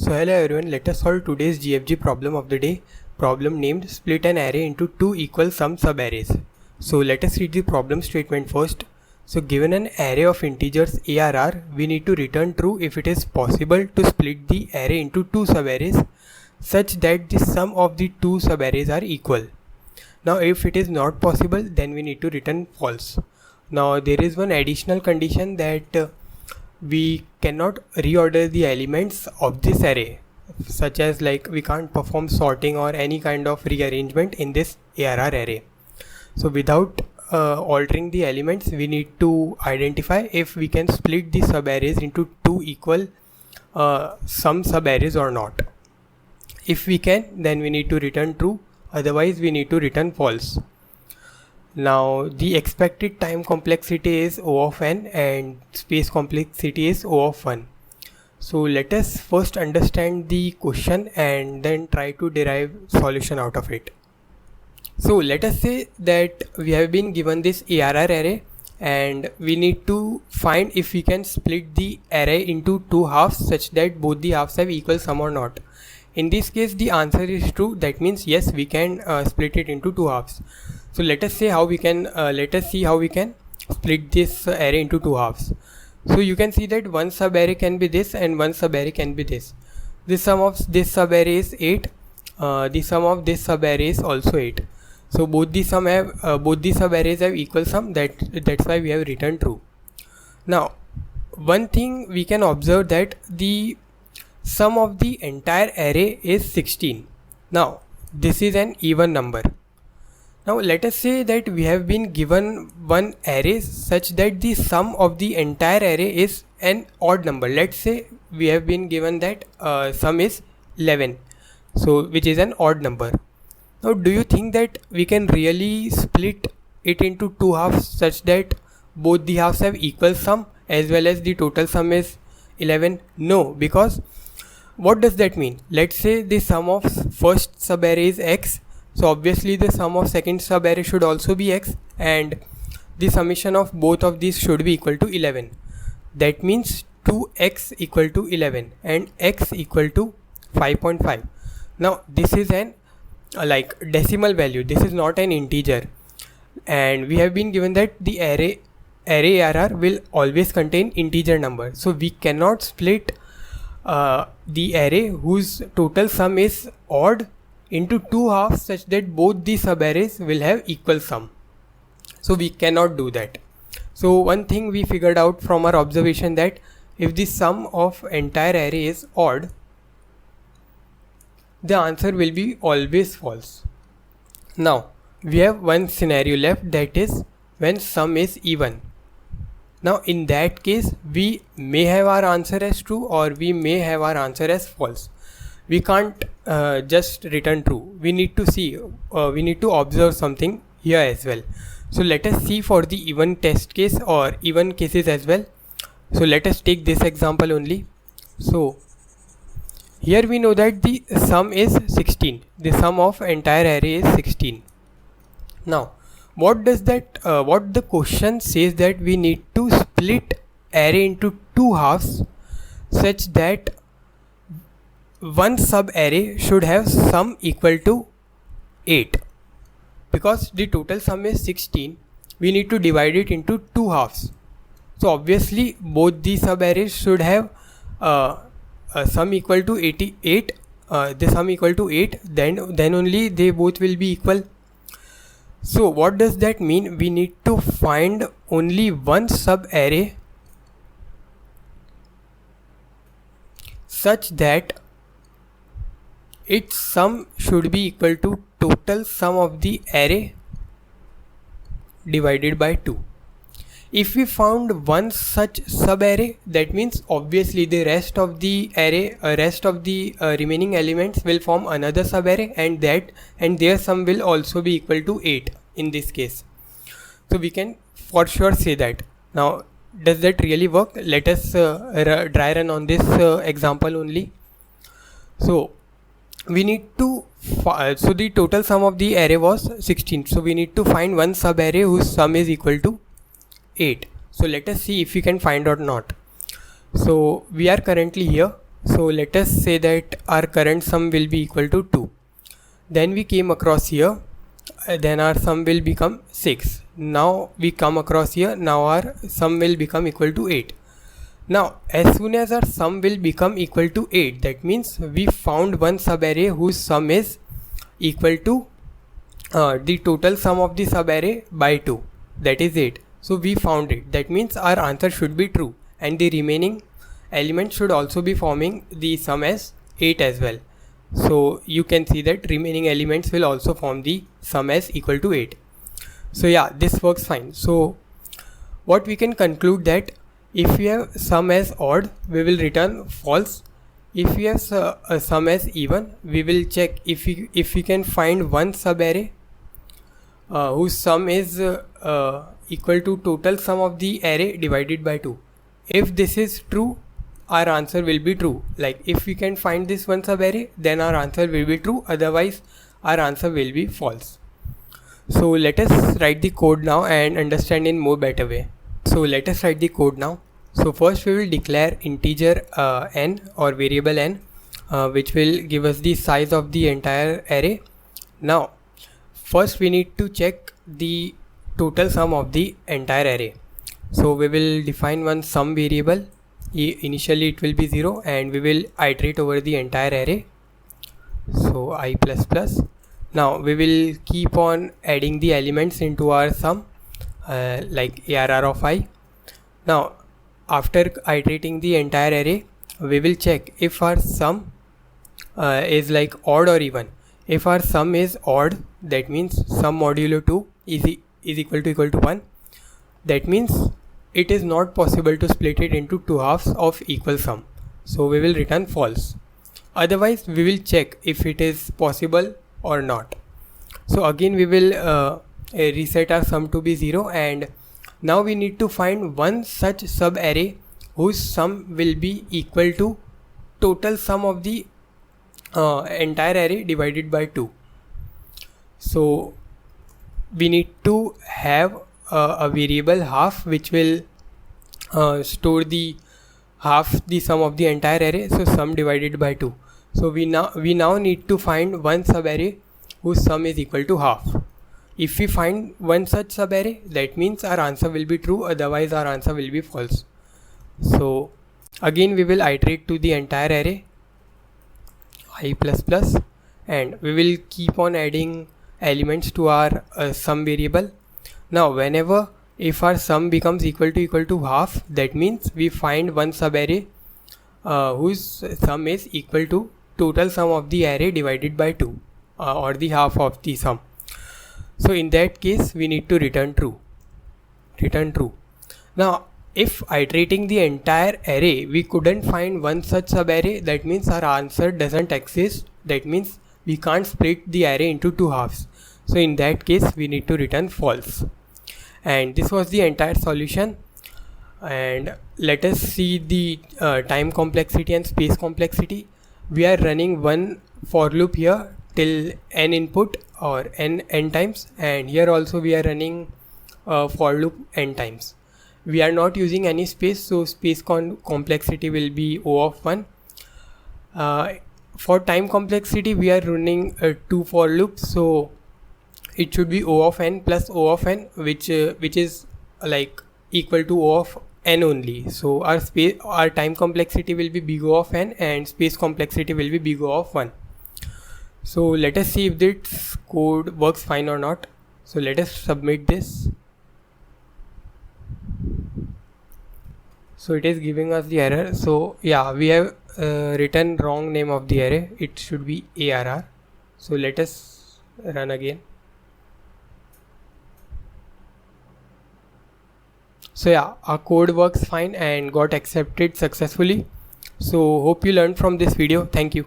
So hello everyone, let us solve today's GfG problem of the day. Problem named split an array into two equal sum subarrays. So let us read the problem statement first. So given an array of integers ARR, we need to return true if it is possible to split the array into two subarrays such that the sum of the two subarrays are equal. Now if it is not possible, then we need to return false. Now there is one additional condition that we cannot reorder the elements of this array, such as like we can't perform sorting or any kind of rearrangement in this ARR array. So without altering the elements, we need to identify if we can split the subarrays into two equal sum subarrays or not. If we can, then we need to return true, otherwise we need to return false. Now the expected time complexity is O of n and space complexity is O of 1. So let us first understand the question and then try to derive solution out of it. So let us say that we have been given this ARR array and we need to find if we can split the array into two halves such that both the halves have equal sum or not. In this case the answer is true, that means yes, we can split it into two halves. So let us see how we can split this array into two halves. So you can see that one subarray can be this and one subarray can be this. The sum of this subarray is 8. The sum of this subarray is also 8. So both the subarrays have equal sum. That's why we have written true. Now one thing we can observe that the sum of the entire array is 16. Now this is an even number. Now let us say that we have been given one array such that the sum of the entire array is an odd number. Let's say we have been given that sum is 11, so which is an odd number. Now do you think that we can really split it into two halves such that both the halves have equal sum as well as the total sum is 11? No, because what does that mean? Let's say the sum of first subarray is x. So obviously the sum of second subarray should also be x and the summation of both of these should be equal to 11. That means 2x equal to 11 and x equal to 5.5. Now this is an like decimal value. This is not an integer, and we have been given that the array ARR will always contain integer number. So we cannot split the array whose total sum is odd into two halves such that both the subarrays will have equal sum. So we cannot do that. So one thing we figured out from our observation that if the sum of entire array is odd, the answer will be always false. Now we have one scenario left, that is when sum is even. Now in that case we may have our answer as true or we may have our answer as false. We can't just return true. We need to see, we need to observe something here as well. So let us see for the even test case or even cases as well. So let us take this example only. So here we know that the sum is 16. The sum of entire array is 16. Now what does that what the question says that we need to split array into two halves such that one sub array should have sum equal to 8. Because the total sum is 16, we need to divide it into two halves. So obviously both the sub arrays should have a sum equal to 88. The sum equal to 8, then only they both will be equal. So what does that mean? We need to find only one sub array such that its sum should be equal to total sum of the array divided by 2. If we found one such sub array, that means obviously the rest of the array, remaining elements will form another sub array, and their sum will also be equal to 8 in this case. So we can for sure say that. Now does that really work? Let us dry run on this example only. So we need to so the total sum of the array was 16. So we need to find one sub array whose sum is equal to 8. So let us see if we can find or not. So we are currently here So let us say that our current sum will be equal to 2. Then we came across here, then our sum will become 6. Now we come across here, now our sum will become equal to 8. Now as soon as our sum will become equal to 8, that means we found one subarray whose sum is equal to the total sum of the subarray by 2, that is 8. So we found it, that means our answer should be true, and the remaining elements should also be forming the sum as 8 as well. So you can see that remaining elements will also form the sum as equal to 8. So yeah, this works fine. So what we can conclude that if we have sum as odd, we will return false. If we have a sum as even, we will check if we can find one subarray whose sum is equal to total sum of the array divided by 2. If this is true, our answer will be true. Like if we can find this one subarray, then our answer will be true, otherwise our answer will be false. So let us write the code now and understand in more better way. So let us write the code now. So first we will declare integer n or variable n, which will give us the size of the entire array. Now first we need to check the total sum of the entire array. So we will define one sum variable. Initially it will be 0, and we will iterate over the entire array. So I++. Now we will keep on adding the elements into our sum, like arr of I. Now after iterating the entire array, we will check if our sum is like odd or even. If our sum is odd, that means sum modulo 2 is equal to 1. That means it is not possible to split it into two halves of equal sum. So we will return false. Otherwise we will check if it is possible or not. So again we will reset our sum to be 0, and now we need to find one such subarray whose sum will be equal to total sum of the entire array divided by 2. So we need to have a variable half which will store the half the sum of the entire array, so sum divided by 2. So we now need to find one subarray whose sum is equal to half. If we find one such subarray, that means our answer will be true, otherwise our answer will be false. So again we will iterate to the entire array I++, and we will keep on adding elements to our sum variable. Now whenever if our sum becomes equal to half, that means we find one subarray whose sum is equal to total sum of the array divided by 2, or the half of the sum. So in that case we need to return true. Now if iterating the entire array we couldn't find one such subarray, that means our answer doesn't exist. That means we can't split the array into two halves. So in that case we need to return false. And this was the entire solution. And let us see the time complexity and space complexity. We are running one for loop here till n input or n times, and here also we are running for loop n times. We are not using any space, so space complexity will be O of 1. For time complexity we are running 2 for loops, so it should be O of n plus O of n, which is like equal to O of n only. So our time complexity will be big O of n, and space complexity will be big O of 1. So let us see if this code works fine or not. So let us submit this. So it is giving us the error. So yeah, we have written wrong name of the array. It should be ARR. So let us run again. So yeah, our code works fine and got accepted successfully. So hope you learned from this video. Thank you.